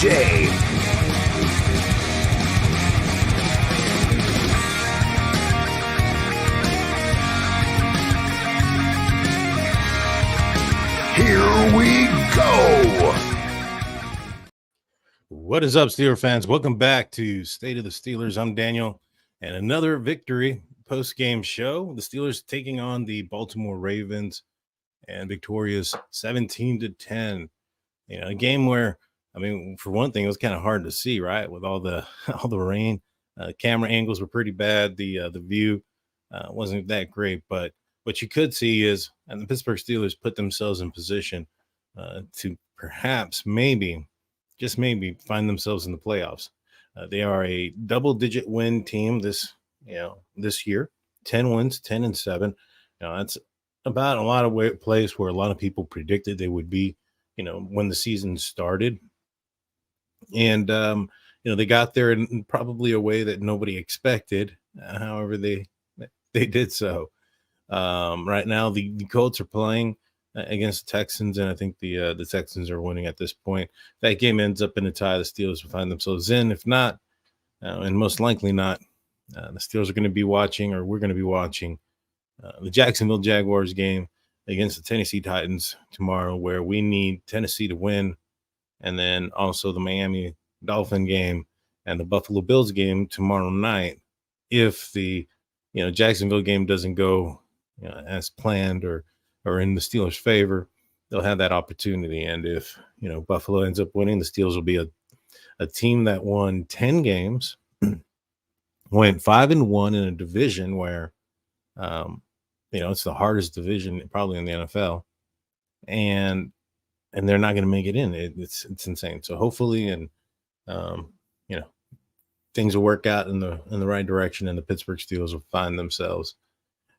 J. Here we go. What is up, Steeler fans? Welcome back to State of the Steelers. I'm Daniel, and another victory post-game show. The Steelers taking on the Baltimore Ravens and victorious 17-10. You know, a game where, I mean, for one thing, it was kind of hard to see, right? With all the rain, camera angles were pretty bad. The view wasn't that great, but what you could see is, and the Pittsburgh Steelers put themselves in position to perhaps, maybe, just maybe, find themselves in the playoffs. They are a double-digit win team this year, 10 wins, 10-7. That's about a lot of place where a lot of people predicted they would be, when the season started. And, they got there in probably a way that nobody expected. However, they did so. Right now, the Colts are playing against the Texans, and I think the Texans are winning at this point. That game ends up in a tie. The Steelers will find themselves in. If not, and most likely not, the Steelers are going to be watching, or we're going to be watching, the Jacksonville Jaguars game against the Tennessee Titans tomorrow, where we need Tennessee to win, and then also the Miami Dolphin game and the Buffalo Bills game tomorrow night. If the Jacksonville game doesn't go as planned or in the Steelers' favor, they'll have that opportunity. And if Buffalo ends up winning, the Steelers will be a team that won 10 games, went 5-1 in a division where it's the hardest division probably in the NFL, and they're not going to make it in. It's insane. So hopefully, and things will work out in the right direction, and the Pittsburgh Steelers will find themselves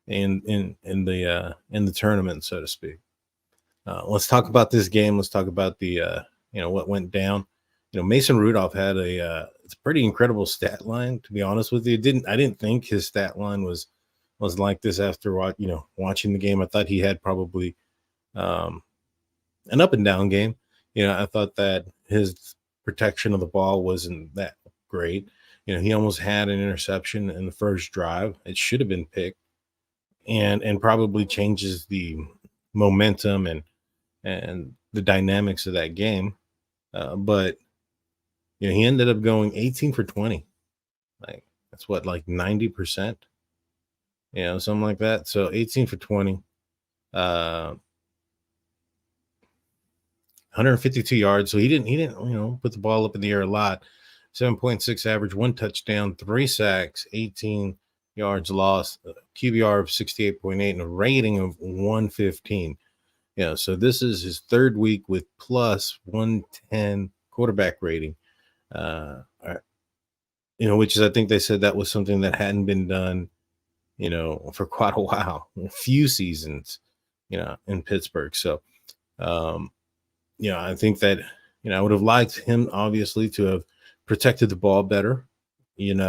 in the tournament, so to speak. Let's talk about this game. Let's talk about the what went down. Mason Rudolph had it's a pretty incredible stat line, to be honest with you. I didn't think his stat line was like this after watching the game. I thought he had probably an up and down game. I thought that his protection of the ball wasn't that great. He almost had an interception in the first drive. It should have been picked, and probably changes the momentum and the dynamics of that game. But he ended up going 18 for 20. That's what, like 90%, something like that. So 18 for 20, 152 yards. So he didn't put the ball up in the air a lot. 7.6 average, 1 touchdown, 3 sacks, 18 yards lost, QBR of 68.8, and a rating of 115. So this is his third week with plus 110 quarterback rating. Which is, I think they said that was something that hadn't been done, for quite a while, a few seasons, in Pittsburgh. So, I think that, I would have liked him, obviously, to have protected the ball better. He had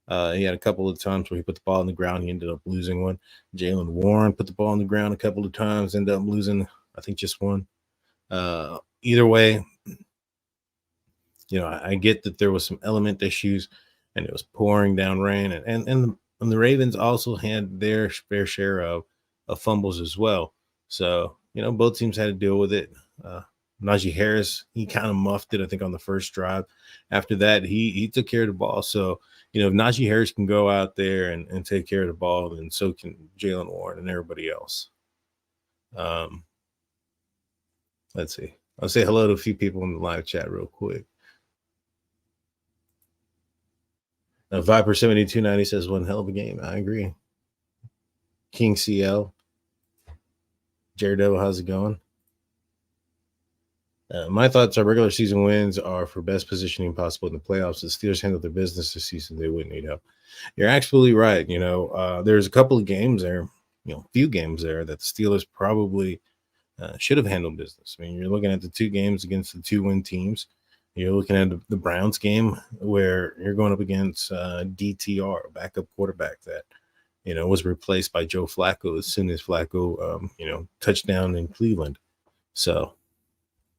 a couple of times where he put the ball on the ground. He ended up losing one. Jaylen Warren put the ball on the ground a couple of times, ended up losing, I think, just one. Either way, I get that there was some element issues, and it was pouring down rain, and the Ravens also had their fair share of fumbles as well. So, both teams had to deal with it. Nagee Harris, he kind of muffed it, I think, on the first drive. After that, he took care of the ball. So, if Nagee Harris can go out there and take care of the ball, then so can Jaylen Warren and everybody else. Let's see. I'll say hello to a few people in the live chat real quick. Viper 7290 says, one hell of a game. I agree. King CL. Jared Devil, how's it going? My thoughts are regular season wins are for best positioning possible in the playoffs. The Steelers handled their business this season. They wouldn't need help. You're absolutely right. There's a couple of games there, few games there that the Steelers probably should have handled business. I mean, you're looking at the 2 games against the 2-win teams. You're looking at the Browns game where you're going up against DTR, a backup quarterback that, was replaced by Joe Flacco as soon as Flacco, touched down in Cleveland. So,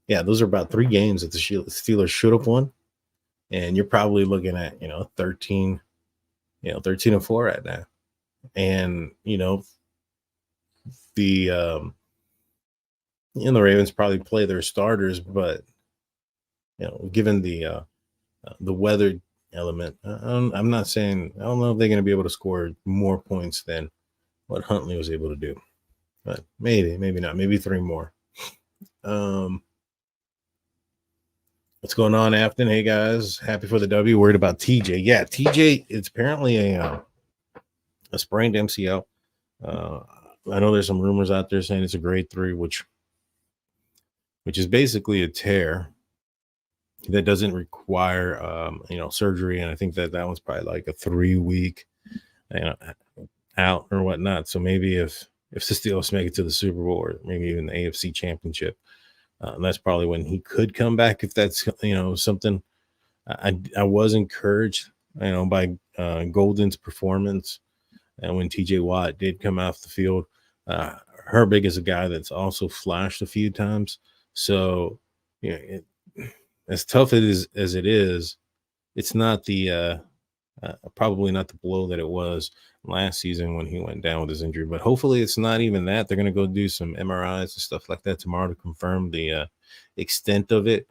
Yeah, those are about 3 games that the Steelers should have won, and you're probably looking at 13, 13-4 right now, and the the Ravens probably play their starters, but given the weather element, I'm not saying I don't know if they're going to be able to score more points than what Huntley was able to do, but maybe not, maybe 3 more. What's going on, Afton? Hey guys, happy for the W. Worried about TJ? Yeah, TJ. It's apparently a sprained MCL. I know there's some rumors out there saying it's a grade 3, which is basically a tear that doesn't require surgery, and I think that one's probably like a 3-week out or whatnot. So maybe if the Steelers make it to the Super Bowl or maybe even the AFC Championship, that's probably when he could come back. If that's something. I was encouraged by Golden's performance, and when TJ Watt did come off the field. Herbig is a guy that's also flashed a few times. So, as tough as it is, it's not the probably not the blow that it was last season when he went down with his injury. But hopefully, it's not even that. They're going to go do some MRIs and stuff like that tomorrow to confirm the extent of it.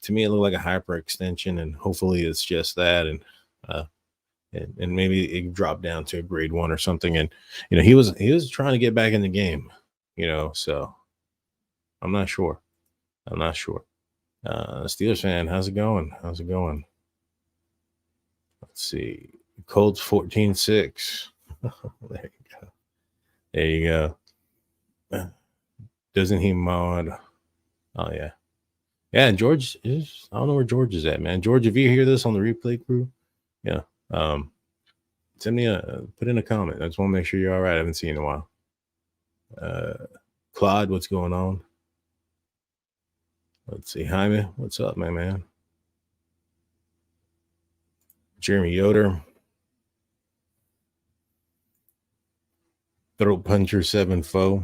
To me, it looked like a hyperextension, and hopefully, it's just that. And maybe it dropped down to a grade 1 or something. And he was trying to get back in the game, so I'm not sure. Steelers fan, how's it going? Let's see. Colts 14-6. There you go. Doesn't he mod? Oh yeah. Yeah, George is, I don't know where George is at, man. George, if you hear this on the replay crew, send me put in a comment. I just want to make sure you're all right. I haven't seen you in a while. Claude, what's going on? Let's see. Jaime, what's up, my man? Jeremy Yoder. Throat puncher 7 foe.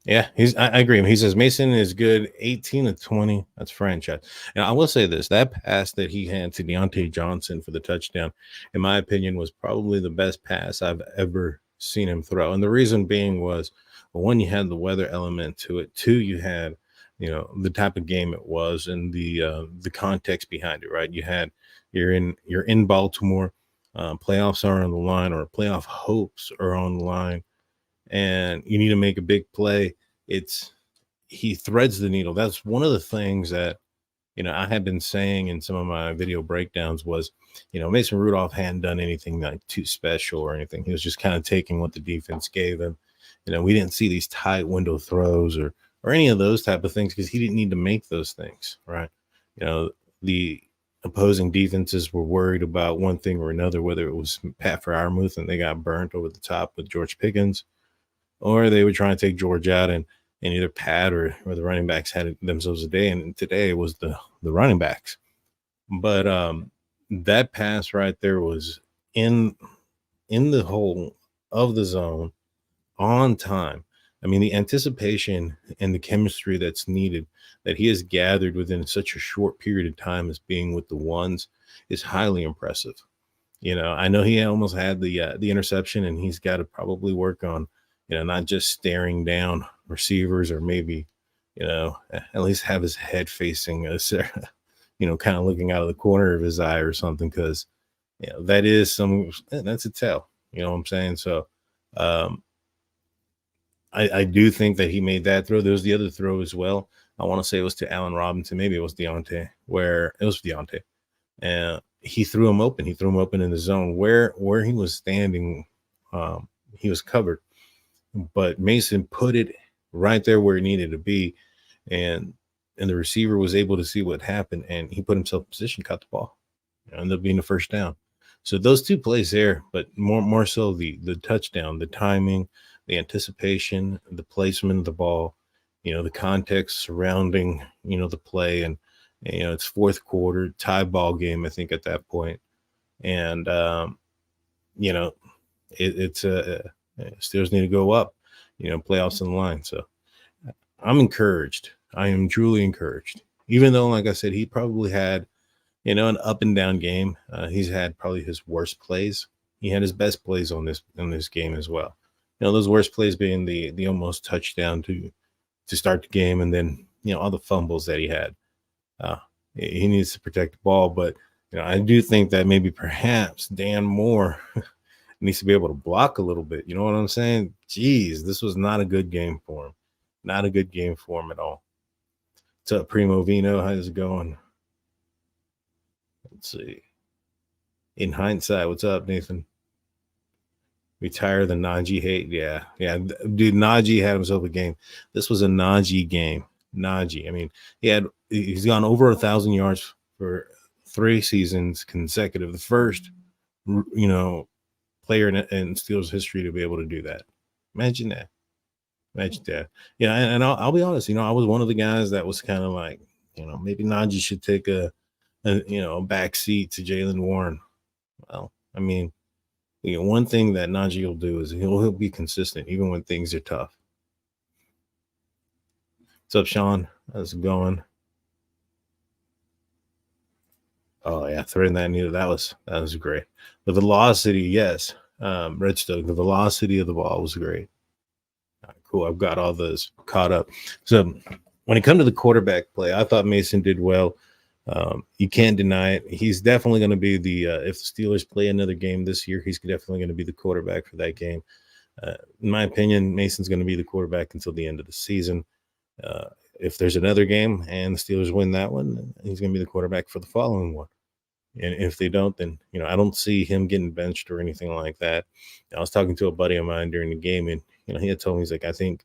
Yeah, I agree. He says Mason is good, 18-20. That's franchise. And I will say this: that pass that he had to Deontay Johnson for the touchdown, in my opinion, was probably the best pass I've ever seen him throw. And the reason being was, well, one, you had the weather element to it. 2, you had the type of game it was and the context behind it. Right? You're in Baltimore. Playoffs are on the line, or playoff hopes are on the line, and you need to make a big play. He threads the needle. That's one of the things that I had been saying in some of my video breakdowns was, Mason Rudolph hadn't done anything like too special or anything. He was just kind of taking what the defense gave him. We didn't see these tight window throws or any of those type of things because he didn't need to make those things, right? The opposing defenses were worried about one thing or another, whether it was Pat Freiermuth and they got burnt over the top with George Pickens, or they would try and take George out and either Pat or the running backs had themselves a day. And today it was the running backs. But that pass right there was in the hole of the zone on time. I mean, the anticipation and the chemistry that's needed that he has gathered within such a short period of time as being with the ones is highly impressive. I know he almost had the interception, and he's got to probably work on not just staring down receivers, or maybe, at least have his head facing us, kind of looking out of the corner of his eye or something. Cause that is that's a tell, you know what I'm saying? So, I do think that he made that throw. There was the other throw as well. I want to say it was to Allen Robinson. Maybe it was Deontay, and he threw him open. He threw him open in the zone where he was standing. He was covered, but Mason put it right there where it needed to be, and the receiver was able to see what happened, and he put himself in position, caught the ball, ended up being the first down. So those 2 plays there, but more so the touchdown, the timing, the anticipation, the placement of the ball, the context surrounding the play, and it's fourth quarter, tie ball game, I think, at that point, and it's Steelers need to go up, playoffs in the line. So I'm encouraged. I am truly encouraged. Even though, like I said, he probably had, an up and down game. He's had probably his worst plays. He had his best plays on this game as well. Those worst plays being the almost touchdown to start the game, and then all the fumbles that he had. Uh, he needs to protect the ball, but I do think that maybe perhaps Dan Moore needs to be able to block a little bit. You know what I'm saying? Jeez, this was not a good game for him. Not a good game for him at all. What's up, Primo Vino? How's it going? Let's see. In hindsight, what's up, Nathan? Retire the Nagee hate. Yeah. Dude, Nagee had himself a game. This was a Nagee game. Nagee. I mean, he's gone over 1,000 yards for 3 seasons consecutive. The first, player in Steelers history to be able to do that. Imagine that. Yeah, and I'll be honest. I was one of the guys that was kind of like, maybe Nagee should take a back seat to Jaylen Warren. Well, I mean, one thing that Nagee will do is he'll be consistent even when things are tough. What's up, Sean? How's it going? Oh yeah, threading that needle. That was great. The velocity, yes. Redstone, the velocity of the ball was great. Cool. I've got all those caught up. So when it comes to the quarterback play, I thought Mason did well. You can't deny it. He's definitely going to be if the Steelers play another game this year, he's definitely going to be the quarterback for that game. In my opinion, Mason's going to be the quarterback until the end of the season. If there's another game and the Steelers win that one, he's going to be the quarterback for the following one. And if they don't, then, I don't see him getting benched or anything like that. I was talking to a buddy of mine during the game, and, he had told me, he's like, I think,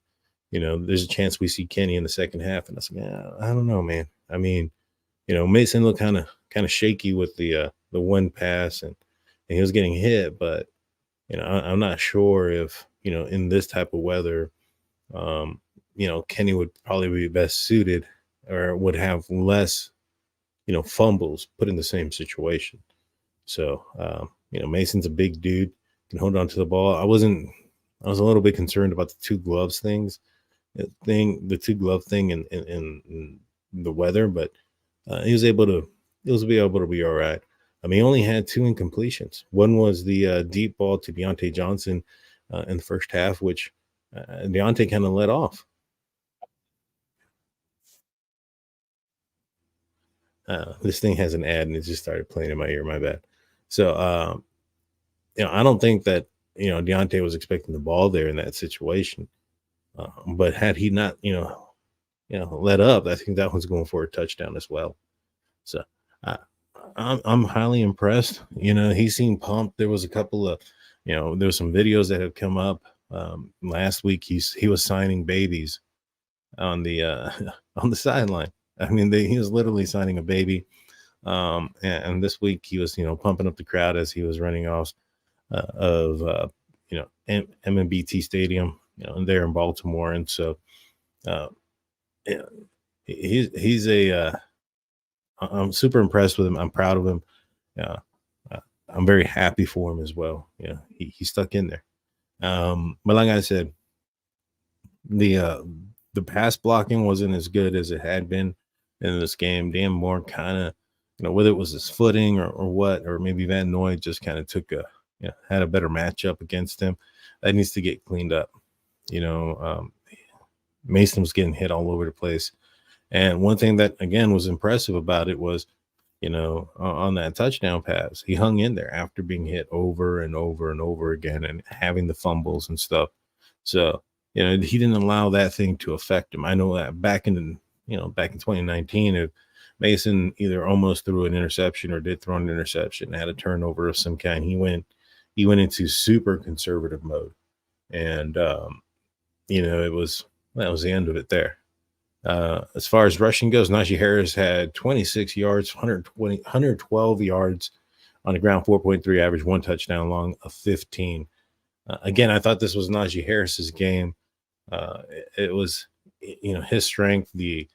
there's a chance we see Kenny in the second half. And I was like, yeah, I don't know, man. I mean, Mason looked kind of shaky with the one pass, and he was getting hit, but, I'm not sure if, in this type of weather, Kenny would probably be best suited or would have less, fumbles put in the same situation. So, Mason's a big dude, can hold on to the ball. I was a little bit concerned about the two gloves the two glove thing in the weather, but he was able to be all right. I mean, he only had 2 incompletions. One was the deep ball to Deontay Johnson in the first half, which Deontay kind of let off. This thing has an ad and it just started playing in my ear. My bad. So, I don't think that, Deontay was expecting the ball there in that situation. But had he not, let up, I think that one's going for a touchdown as well. So I'm highly impressed. He seemed pumped. There was a couple of, there was some videos that have come up last week. He was signing babies on the on the sideline. I mean, he was literally signing a baby. And this week he was, pumping up the crowd as he was running off of M&BT Stadium, there in Baltimore. And so, he's I'm super impressed with him. I'm proud of him. I'm very happy for him as well. He stuck in there. But like I said, the pass blocking wasn't as good as it had been in this game. Dan Moore kind of, whether it was his footing or what, or maybe Van Noy just kind of had a better matchup against him. That needs to get cleaned up. Mason was getting hit all over the place. And one thing that, again, was impressive about it was, on that touchdown pass, he hung in there after being hit over and over and over again and having the fumbles and stuff. So, he didn't allow that thing to affect him. I know that back in 2019, if Mason either almost threw an interception or did throw an interception, had a turnover of some kind, he went into super conservative mode. And, that was the end of it there. As far as rushing goes, Nagee Harris had 26 yards, 112 yards on the ground, 4.3 average, 1 touchdown, long of 15. Again, I thought this was Nagee Harris's game. It was, his strength. The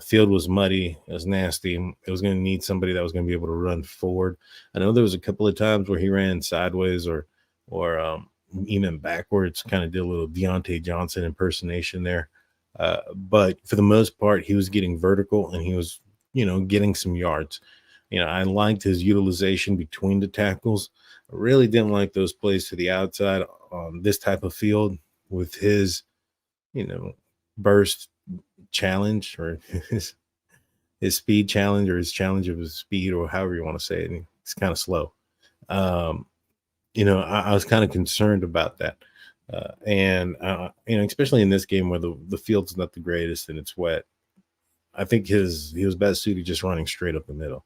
field was muddy. It was nasty. It was going to need somebody that was going to be able to run forward. I know there was a couple of times where he ran sideways or even backwards, kind of did a little Deontay Johnson impersonation there. But for the most part, he was getting vertical and he was, getting some yards. I liked his utilization between the tackles. I really didn't like those plays to the outside on this type of field with his, you know, burst challenge or his speed challenge or his challenge of his speed or however you want to say it. And it's kind of slow. Um, I was kind of concerned about that. Especially in this game where the field's not the greatest and it's wet, I think he was best suited just running straight up the middle.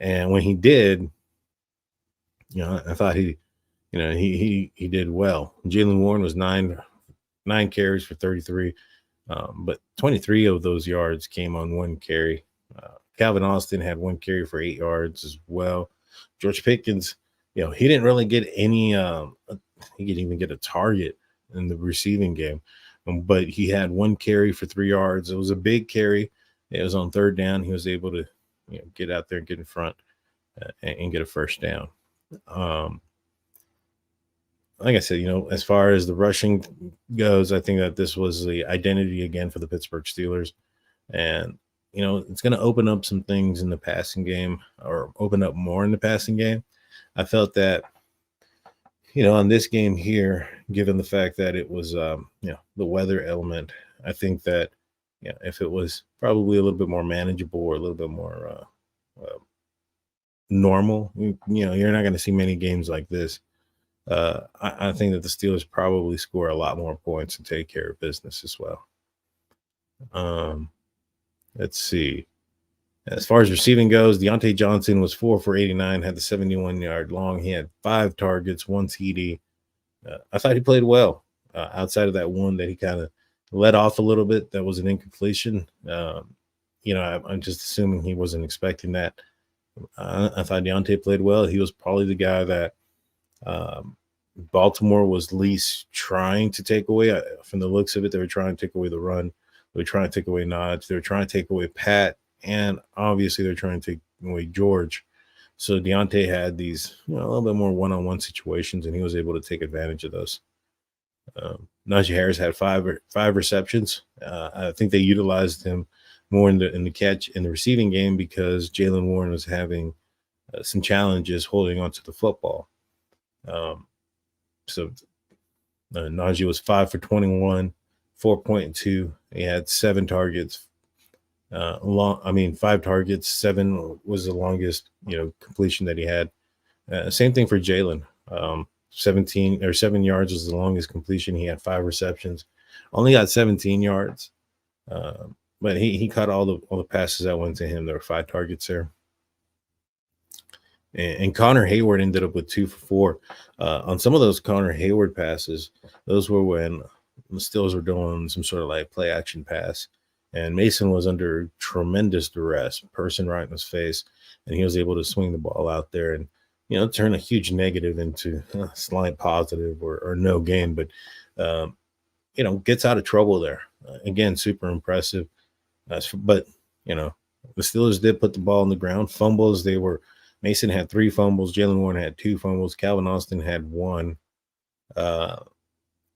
And when he did, I thought he did well. Jalen Warren was nine carries for 33, but 23 of those yards came on one carry. Calvin Austin had one carry for 8 yards as well. George Pickens, he didn't really get any. He didn't even get a target in the receiving game, but he had one carry for 3 yards. It was a big carry. It was on third down. He was able to, get out there and get in front and get a first down. Like I said, as far as the rushing goes, I think that this was the identity again for the Pittsburgh Steelers. And, it's going to open up some things in the passing game or open up more in the passing game. I felt that, on this game here, given the fact that it was, the weather element, I think that, if it was probably a little bit more manageable or a little bit more normal, you're not going to see many games like this. I think that the Steelers probably score a lot more points and take care of business as well. Let's see. As far as receiving goes, Deontay Johnson was 4 for 89, had the 71-yard long. He had 5 targets, 1 TD. I thought he played well outside of that one that he kind of let off a little bit. That was an incompletion. I'm just assuming he wasn't expecting that. I thought Deontay played well. He was probably the guy that Baltimore was least trying to take away. From the looks of it, they were trying to take away the run. They were trying to take away Nodge. They were trying to take away Pat. And obviously, they're trying to take away George. So Deontay had these, a little bit more one-on-one situations, and he was able to take advantage of those. Nagee Harris had five receptions. I think they utilized him more in the catch in the receiving game because Jalen Warren was having some challenges holding onto the football. So Nagee was 5 for 21, 4.2. He had 7 targets. 5 targets, 7 was the longest, completion that he had. Same thing for Jalen. 7 yards was the longest completion. He had 5 receptions, only got 17 yards. But he caught all the passes that went to him. There were 5 targets there. And Connor Hayward ended up with 2 for 4. On some of those Connor Hayward passes, those were when the Steelers were doing some sort of like play action pass. And Mason was under tremendous duress, person right in his face, and he was able to swing the ball out there and, turn a huge negative into a slight positive or no gain. But, gets out of trouble there. Again, super impressive. But, the Steelers did put the ball on the ground. Fumbles, Mason had 3 fumbles. Jalen Warren had 2 fumbles. Calvin Austin had 1. That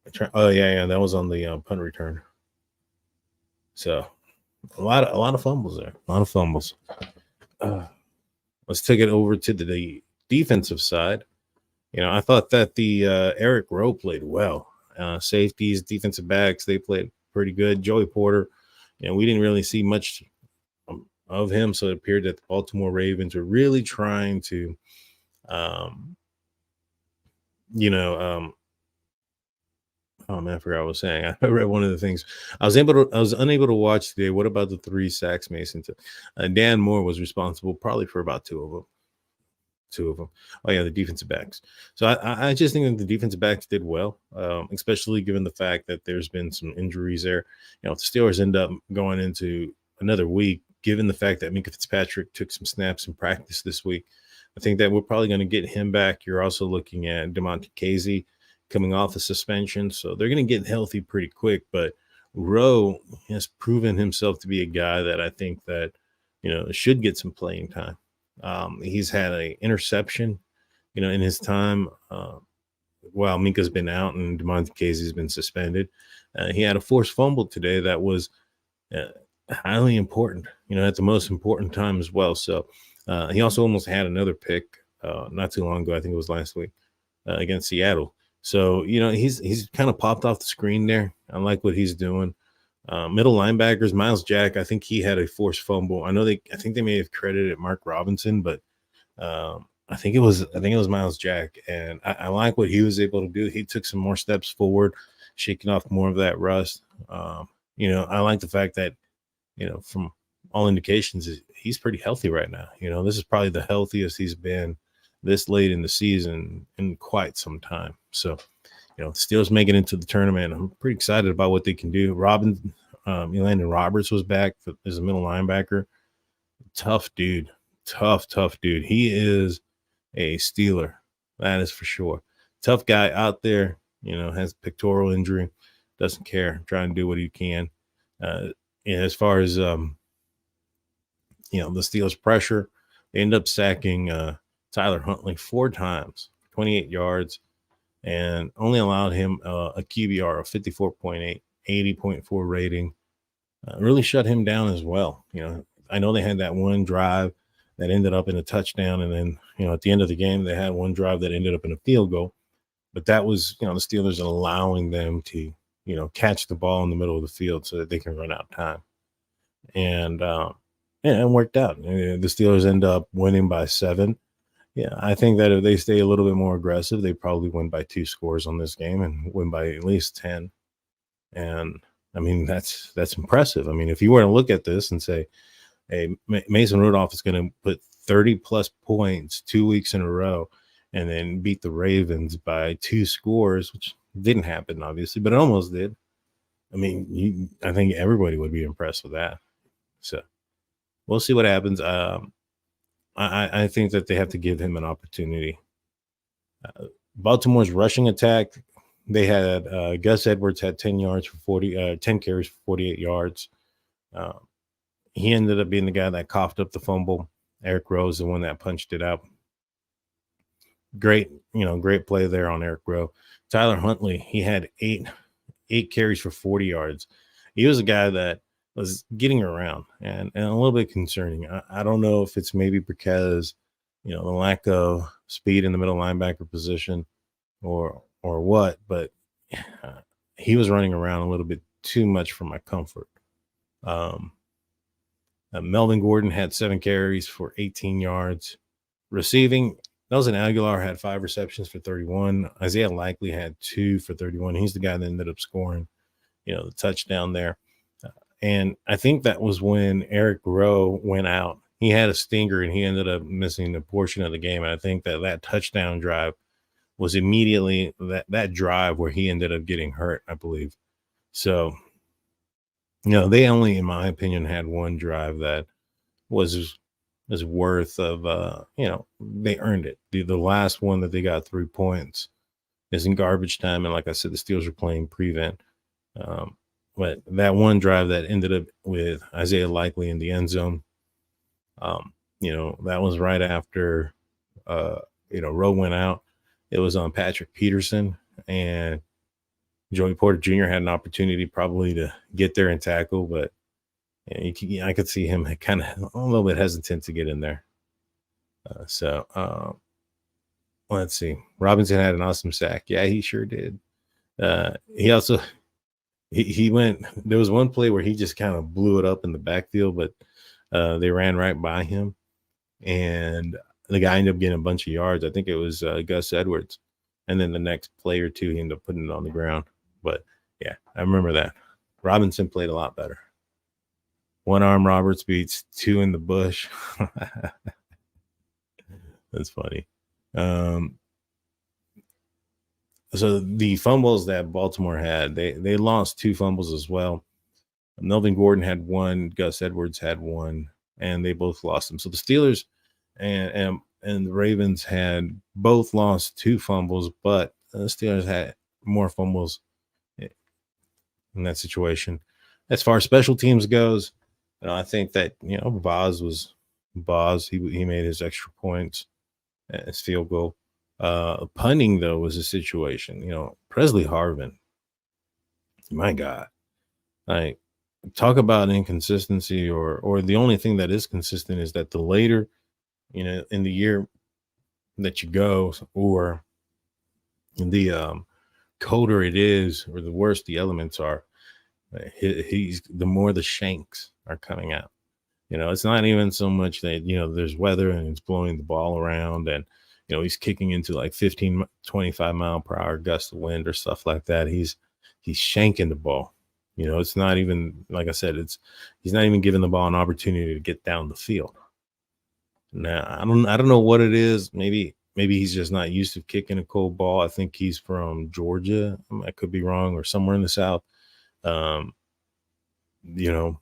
was on the punt return. So a lot of fumbles there. A lot of fumbles. Let's take it over to the defensive side. I thought that the Eric Rowe played well. Safeties, defensive backs, they played pretty good. Joey Porter, we didn't really see much of him, so it appeared that the Baltimore Ravens were really trying to, oh man, I forgot what I was saying. I read one of the things. I was unable to watch today. What about the 3 sacks Mason took? Dan Moore was responsible probably for about 2 of them. 2 of them. Oh yeah, the defensive backs. So I just think that the defensive backs did well, especially given the fact that there's been some injuries there. If the Steelers end up going into another week, given the fact that Minkah Fitzpatrick took some snaps in practice this week, I think that we're probably going to get him back. You're also looking at DeMonte Casey coming off a suspension, so they're going to get healthy pretty quick. But Rowe has proven himself to be a guy that I think that should get some playing time. He's had an interception, in his time while Minka's been out and DeMonte Casey's been suspended. He had a forced fumble today that was uh, highly important, at the most important time as well. So he also almost had another pick not too long ago. I think it was last week against Seattle. So he's kind of popped off the screen there. I like what he's doing. Middle linebackers, Miles Jack. I think he had a forced fumble. I think they may have credited Mark Robinson, but I think it was Miles Jack, and I like what he was able to do. He took some more steps forward, shaking off more of that rust. I like the fact that from all indications, he's pretty healthy right now. This is probably the healthiest he's been this late in the season in quite some time. So, Steelers make it into the tournament. I'm pretty excited about what they can do. Landon Roberts was back as a middle linebacker. Tough dude. Tough dude. He is a Steeler. That is for sure. Tough guy out there, has pectoral injury, doesn't care, trying to do what he can. As far as, the Steelers pressure, they end up sacking Tyler Huntley 4 times, 28 yards, and only allowed him a QBR of 54.8, 80.4 rating. Really shut him down as well. I know they had that one drive that ended up in a touchdown, and then at the end of the game they had one drive that ended up in a field goal. But that was the Steelers allowing them to catch the ball in the middle of the field so that they can run out time, and it worked out. The Steelers end up winning by 7. Yeah, I think that if they stay a little bit more aggressive, they probably win by 2 scores on this game and win by at least 10. And I mean, that's impressive. I mean, if you were to look at this and say, hey, Mason Rudolph is going to put 30 plus points 2 weeks in a row and then beat the Ravens by 2 scores, which didn't happen, obviously, but it almost did. I mean, I think everybody would be impressed with that. So we'll see what happens. I think that they have to give him an opportunity. Baltimore's rushing attack, they had Gus Edwards had 10 yards for 10 carries for 48 yards. He ended up being the guy that coughed up the fumble. Eric Rowe, the one that punched it out. Great play there on Eric Rowe. Tyler Huntley, he had eight carries for 40 yards. He was a guy that was getting around and a little bit concerning. I don't know if it's maybe because, the lack of speed in the middle linebacker position or what, but he was running around a little bit too much for my comfort. Melvin Gordon had 7 carries for 18 yards. Receiving, Nelson Aguilar had 5 receptions for 31. Isaiah Likely had 2 for 31. He's the guy that ended up scoring, the touchdown there. And I think that was when Eric Rowe went out. He had a stinger and he ended up missing a portion of the game. And I think that touchdown drive was immediately that drive where he ended up getting hurt, I believe. So, they only, in my opinion, had one drive that was worth of, they earned it. The last one that they got 3 points is in garbage time. And like I said, the Steelers were playing prevent. But that one drive that ended up with Isaiah Likely in the end zone, that was right after, Rowe went out. It was on Patrick Peterson, and Joey Porter Jr. had an opportunity probably to get there and tackle, but I could see him kind of a little bit hesitant to get in there. Let's see. Robinson had an awesome sack. Yeah, he sure did. He also he went. There was one play where he just kind of blew it up in the backfield, but they ran right by him, and the guy ended up getting a bunch of yards. I think it was Gus Edwards, and then the next play or two, he ended up putting it on the ground. But yeah, I remember that. Robinson played a lot better. One arm Roberts beats 2 in the bush. That's funny. So the fumbles that Baltimore had, they lost 2 fumbles as well. Melvin Gordon had 1, Gus Edwards had 1, and they both lost them. So the Steelers and the Ravens had both lost 2 fumbles, but the Steelers had more fumbles in that situation. As far as special teams goes, I think that Boz was Boz. He made his extra points, his field goal. Punting though was a situation. Presley Harvin. My God, like talk about inconsistency, or the only thing that is consistent is that the later in the year that you go, or the colder it is, or the worse the elements are, he's the more the shanks are coming out. It's not even so much that there's weather and it's blowing the ball around, and he's kicking into like 15, 25 mile per hour gust of wind or stuff like that. He's shanking the ball. It's not even, like I said, he's not even giving the ball an opportunity to get down the field. Now, I don't know what it is. Maybe he's just not used to kicking a cold ball. I think he's from Georgia. I could be wrong, or somewhere in the South. Um, you know,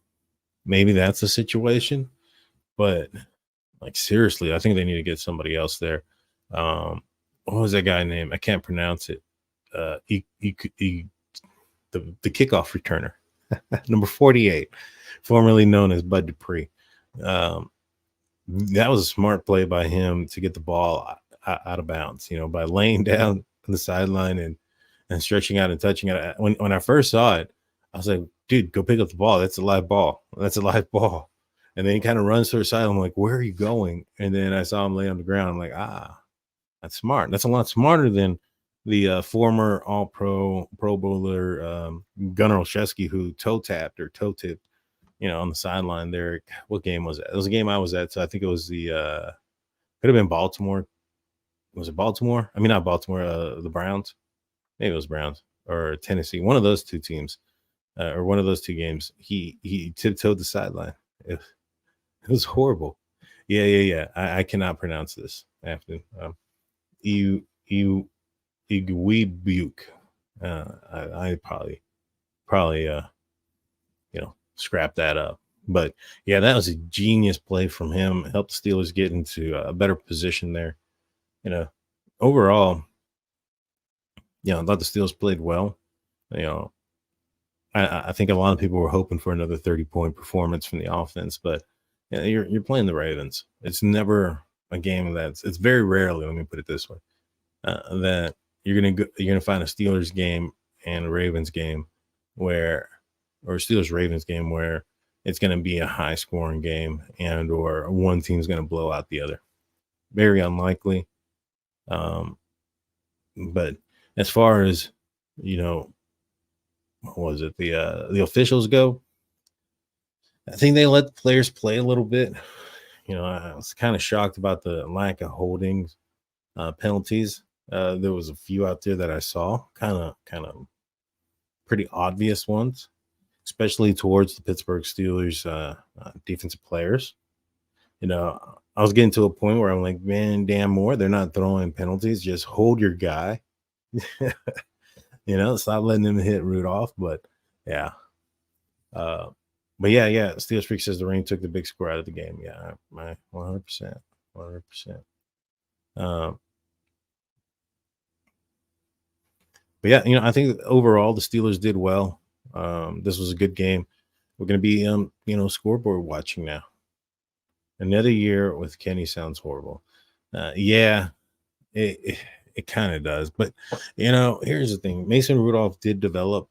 maybe that's the situation. But like seriously, I think they need to get somebody else there. What was that guy name? I can't pronounce it. The kickoff returner, number 48, formerly known as Bud Dupree. Um, that was a smart play by him to get the ball out of bounds, by laying down on the sideline and stretching out and touching it. When I first saw it, I was like, dude, go pick up the ball. That's a live ball. That's a live ball. And then he kind of runs to the side. I'm like, where are you going? And then I saw him lay on the ground. I'm like, that's smart. That's a lot smarter than the former Pro Bowler Gunnar Olszewski, who toe tipped, on the sideline there. What game was it? It was a game I was at. So I think it was the could have been Baltimore. Was it Baltimore? I mean, not Baltimore. The Browns. Maybe it was Browns or Tennessee. One of those two teams, or one of those two games. He tiptoed the sideline. It was horrible. Yeah. I cannot pronounce this. After Igwebuke. I probably scrap that up. But yeah, that was a genius play from him. Helped the Steelers get into a better position there. Overall, I thought the Steelers played well. I think a lot of people were hoping for another 30-point performance from the offense, but you're playing the Ravens. It's never a game it's very rarely, let me put it this way, that you're gonna find a Steelers game and a Ravens game or Steelers Ravens game where it's gonna be a high scoring game or one team's gonna blow out the other. Very unlikely. But as far as what was it, the officials go, I think they let the players play a little bit. I was kind of shocked about the lack of holdings, penalties. There was a few out there that I saw, kind of pretty obvious ones, especially towards the Pittsburgh Steelers defensive players. I was getting to a point where I'm like, man, damn more, they're not throwing penalties. Just hold your guy. Stop letting him hit Rudolph. But yeah. But yeah. Steelers Freak says the rain took the big score out of the game. Yeah, my 100%. 100%. But yeah, I think overall the Steelers did well. This was a good game. We're going to be, scoreboard watching now. Another year with Kenny sounds horrible. Yeah, it kind of does. But, here's the thing. Mason Rudolph did develop.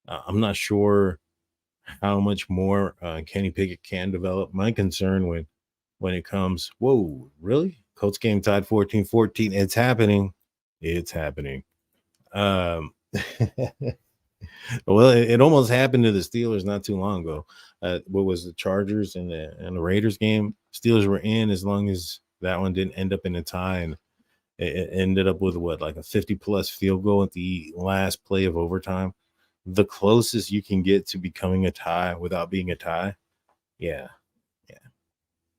I'm not sure how much more Kenny Pickett can develop. My concern when it comes, whoa, really? Colts game tied 14-14. It's happening. It's happening. Well, it almost happened to the Steelers not too long ago. What was the Chargers and the Raiders game? Steelers were in as long as that one didn't end up in a tie, and it ended up with like a 50+ field goal at the last play of overtime. The closest you can get to becoming a tie without being a tie. Yeah.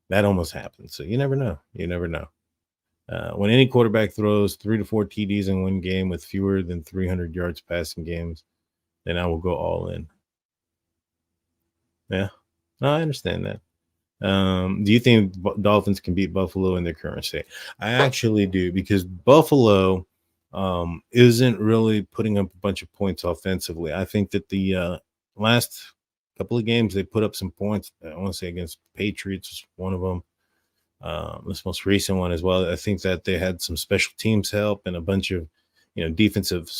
That almost happened. So you never know. When any quarterback throws 3 to 4 TDs in one game with fewer than 300 yards passing games, then I will go all in. Yeah, no, I understand that. Do you think Dolphins can beat Buffalo in their current state? I actually do, because Buffalo isn't really putting up a bunch of points offensively. I think that the last couple of games they put up some points. I want to say against Patriots was one of them. this most recent one as well. I think that they had some special teams help and a bunch of, defensive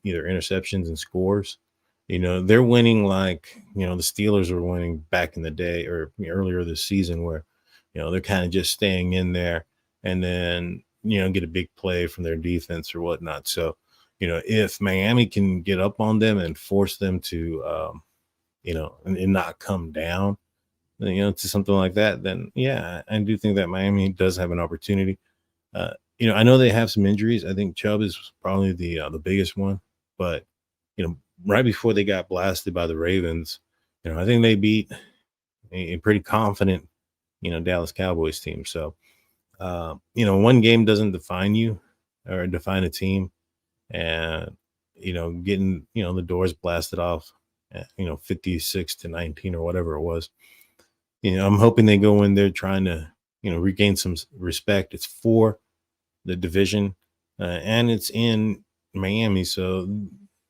either interceptions and scores. They're winning like, the Steelers were winning back in the day or earlier this season where, they're kind of just staying in there and then, get a big play from their defense or whatnot. So, if Miami can get up on them and force them to, and not come down, to something like that, then yeah, I do think that Miami does have an opportunity. I know they have some injuries. I think Chubb is probably the biggest one, but right before they got blasted by the Ravens, I think they beat a pretty confident, Dallas Cowboys team. So, one game doesn't define you or define a team, and getting the doors blasted off, 56-19 or whatever it was. I'm hoping they go in there trying to, regain some respect. It's for the division, and it's in Miami, so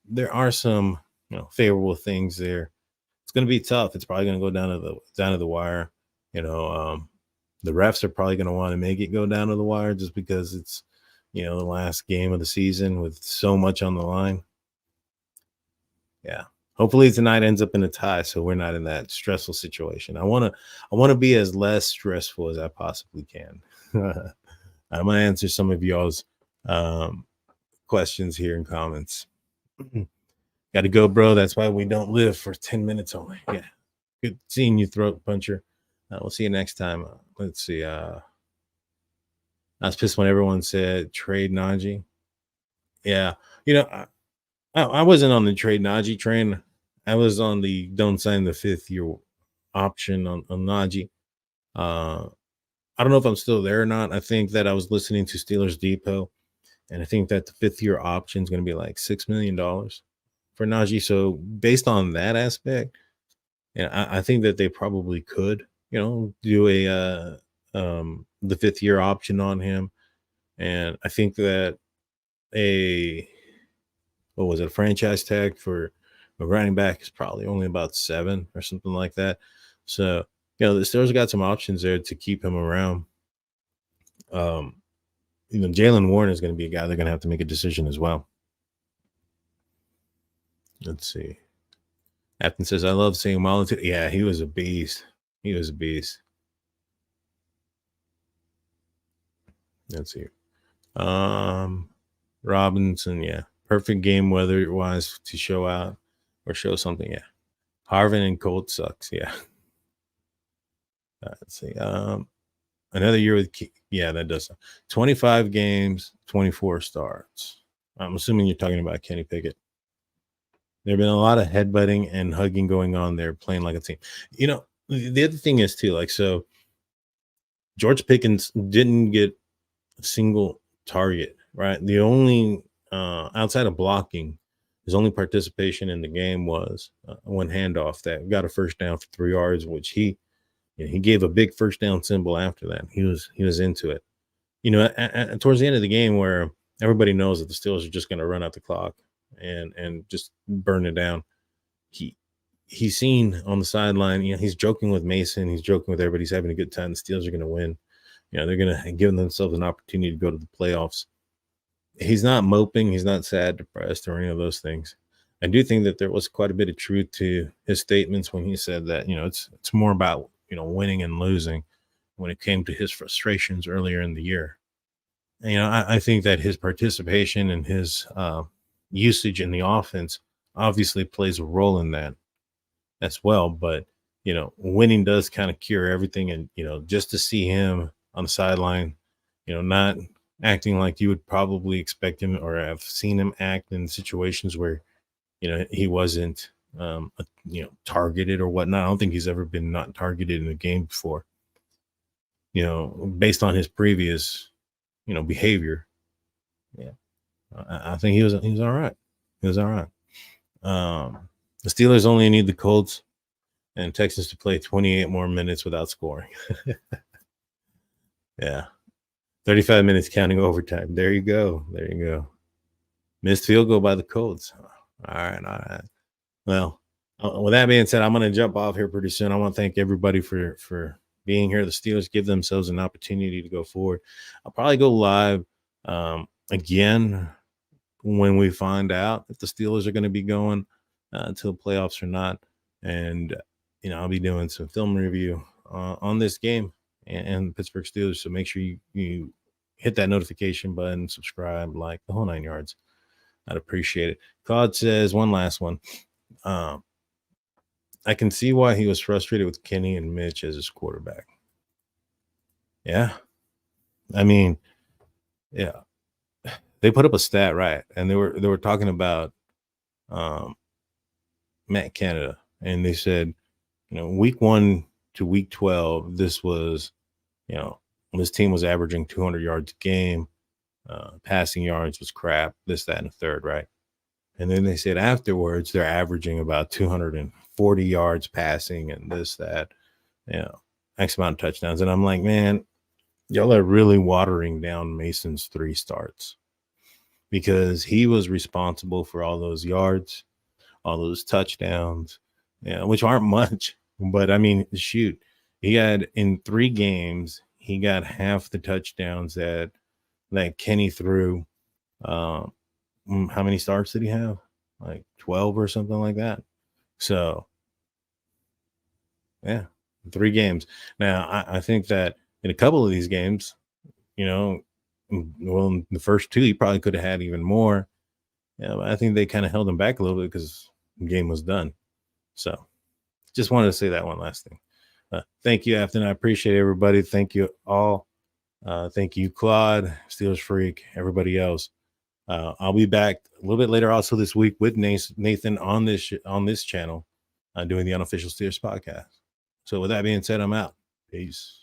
there are some, favorable things there. It's going to be tough. It's probably going to go down to the wire. The refs are probably going to want to make it go down to the wire just because it's, the last game of the season with so much on the line. Yeah. Hopefully tonight ends up in a tie, so we're not in that stressful situation. I want to be as less stressful as I possibly can. I'm going to answer some of y'all's questions here in comments. Got to go, bro. That's why we don't live for 10 minutes only. Yeah. Good seeing you, throat puncher. We'll see you next time. Let's see. I was pissed when everyone said trade Nagee. Yeah. I wasn't on the trade Nagee train. I was on the don't sign the 5th-year option on Nagee. I don't know if I'm still there or not. I think that I was listening to Steelers Depot, and I think that the 5th-year option is going to be like $6 million for Nagee. So based on that aspect, I think that they probably could, do the 5th-year option on him. And I think that a franchise tag for a running back is probably only about 7 or something like that. So, the Steelers got some options there to keep him around. Jalen Warren is going to be a guy they're going to have to make a decision as well. Let's see. Afton says, I love seeing Molly. Yeah, he was a beast. Let's see. Robinson, yeah. Perfect game weather-wise to show out or show something, yeah. Harvin and Colt sucks, yeah. Let's see. Another year with yeah, that does. 25 games, 24 starts. I'm assuming you're talking about Kenny Pickett. There have been a lot of headbutting and hugging going on there, playing like a team. The other thing is too, so George Pickens didn't get a single target, right? The only outside of blocking, his only participation in the game was one handoff that got a first down for 3 yards, which he gave a big first down symbol after that. He was into it. Towards the end of the game where everybody knows that the Steelers are just going to run out the clock and just burn it down. He's seen on the sideline, he's joking with Mason. He's joking with everybody. He's having a good time. The Steelers are going to win. They're going to give themselves an opportunity to go to the playoffs. He's not moping. He's not sad, depressed, or any of those things. I do think that there was quite a bit of truth to his statements when he said that, it's more about, winning and losing when it came to his frustrations earlier in the year. And, I think that his participation and his usage in the offense obviously plays a role in that as well. But, winning does kind of cure everything. And, just to see him on the sideline, not acting like you would probably expect him or have seen him act in situations where, he wasn't, targeted or whatnot. I don't think he's ever been not targeted in a game before, based on his previous, behavior. Yeah. I think he was all right. He was all right. The Steelers only need the Colts and Texans to play 28 more minutes without scoring. Yeah. 35 minutes counting overtime. There you go. Missed field goal by the Colts. All right. Well, with that being said, I'm going to jump off here pretty soon. I want to thank everybody for being here. The Steelers give themselves an opportunity to go forward. I'll probably go live again when we find out if the Steelers are going to be going to the playoffs or not. And, I'll be doing some film review on this game and the Pittsburgh Steelers. So make sure you hit that notification button, subscribe, like the whole 9 yards. I'd appreciate it. Claude says, one last one. I can see why he was frustrated with Kenny and Mitch as his quarterback. Yeah. I mean, yeah. They put up a stat, right? And they were talking about Matt Canada. And they said, week 1 to week 12, this was, this team was averaging 200 yards a game. Passing yards was crap, this, that, and the third, right? And then they said afterwards, they're averaging about 240 yards passing and this, that, X amount of touchdowns. And I'm like, man, y'all are really watering down Mason's 3 starts because he was responsible for all those yards, all those touchdowns, which aren't much. But I mean, shoot, he had in 3 games, he got half the touchdowns that Kenny threw. How many starts did he have? Like 12 or something like that. So, yeah, 3 games. Now, I think that in a couple of these games, well, in the first 2, he probably could have had even more. Yeah, but I think they kind of held him back a little bit because the game was done. So, just wanted to say that one last thing. Thank you, Afton. I appreciate everybody. Thank you all. Thank you, Claude, Steelers Freak, everybody else. I'll be back a little bit later also this week with Nathan on this channel doing the Unofficial Steelers podcast. So with that being said, I'm out. Peace.